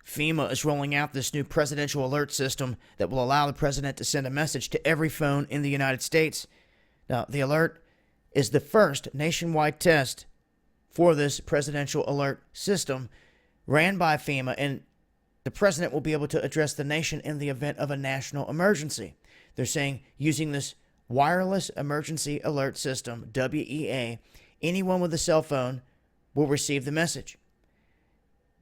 FEMA is rolling out this new presidential alert system that will allow the president to send a message to every phone in the United States. Now, the alert is the first nationwide test for this presidential alert system ran by FEMA, and the president will be able to address the nation in the event of a national emergency. They're saying using this wireless emergency alert system, WEA, anyone with a cell phone will receive the message.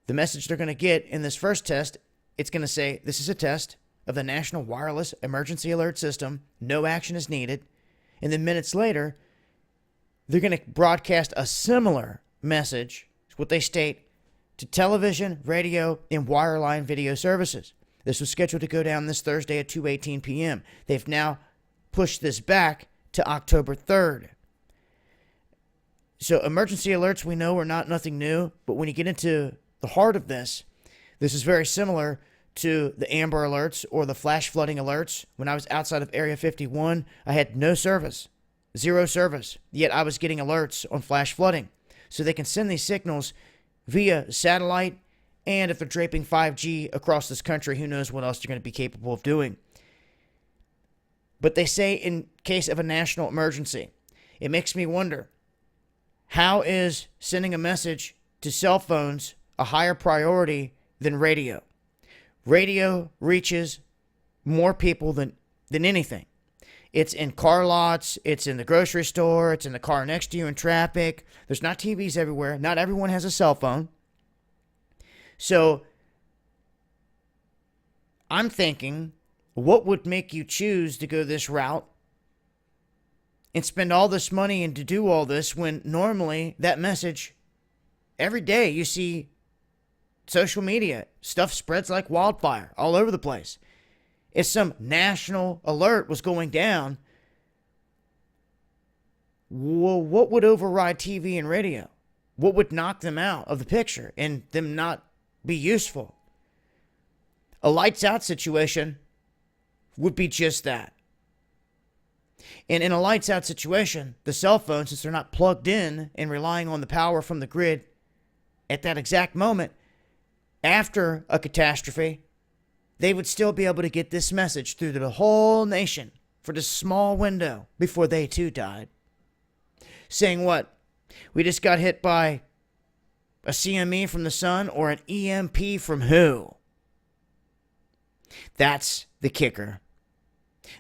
The message they're going to get in this first test, it's going to say, this is a test of the National Wireless Emergency Alert System. No action is needed. And then minutes later, they're going to broadcast a similar message, what they state, to television, radio, and wireline video services. This was scheduled to go down this Thursday at 2:18 p.m. They've now pushed this back to October 3rd. So emergency alerts, we know, are nothing new, but when you get into the heart of this is very similar to the Amber Alerts or the flash flooding alerts. When I was outside of Area 51, I had no service, zero service, yet I was getting alerts on flash flooding. So they can send these signals via satellite, and if they're draping 5G across this country, who knows what else they're going to be capable of doing. But they say in case of a national emergency, it makes me wonder, how is sending a message to cell phones a higher priority than radio? Radio reaches more people than anything. It's in car lots, it's in the grocery store, it's in the car next to you in traffic. There's not TVs everywhere. Not everyone has a cell phone. So I'm thinking, what would make you choose to go this route and spend all this money and to do all this when normally that message, every day you see social media, stuff spreads like wildfire all over the place. If some national alert was going down, well, what would override TV and radio? What would knock them out of the picture and them not be useful? A lights out situation would be just that. And in a lights out situation, the cell phones, since they're not plugged in and relying on the power from the grid at that exact moment, after a catastrophe, they would still be able to get this message through to the whole nation for this small window before they too died. Saying what? We just got hit by a CME from the sun or an EMP from who? That's the kicker.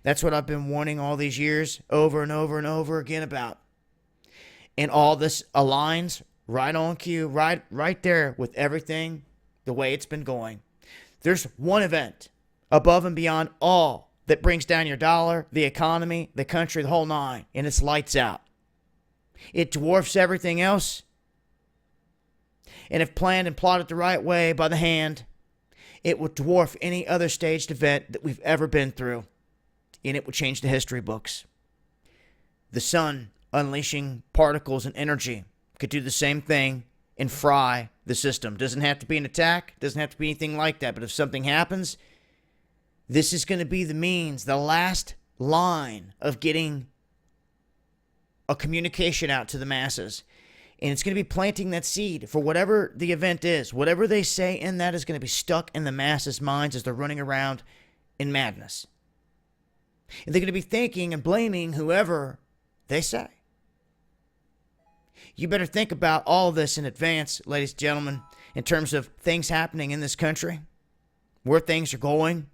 That's what I've been warning all these years over and over and over again about. And all this aligns right on cue, right there with everything the way it's been going. There's one event above and beyond all that brings down your dollar, the economy, the country, the whole nine, and it's lights out. It dwarfs everything else. And if planned and plotted the right way by the hand, it would dwarf any other staged event that we've ever been through. And it would change the history books. The sun unleashing particles and energy could do the same thing and fry the system. Doesn't have to be an attack, doesn't have to be anything like that, but if something happens, this is going to be the means, the last line of getting a communication out to the masses. And it's going to be planting that seed for whatever the event is. Whatever they say in that is going to be stuck in the masses' minds as they're running around in madness. And they're going to be thinking and blaming whoever they say. You better think about all of this in advance, ladies and gentlemen, in terms of things happening in this country, where things are going,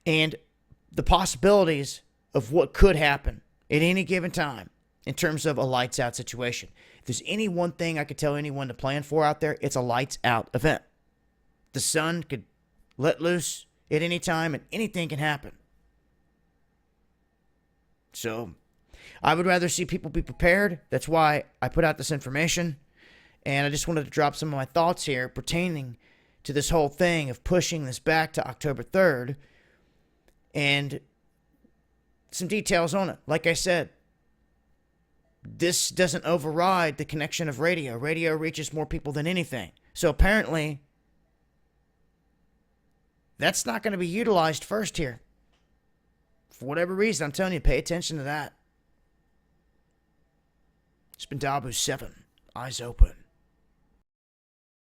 and the possibilities of what could happen at any given time in terms of a lights out situation. If there's any one thing I could tell anyone to plan for out there, it's a lights out event. The sun could let loose at any time and anything can happen. So I would rather see people be prepared. That's why I put out this information. And I just wanted to drop some of my thoughts here pertaining to this whole thing of pushing this back to October 3rd. And some details on it. Like I said, this doesn't override the connection of radio. Radio reaches more people than anything. So apparently, that's not going to be utilized first here. For whatever reason, I'm telling you, pay attention to that. It's been Dabu 7. Eyes open.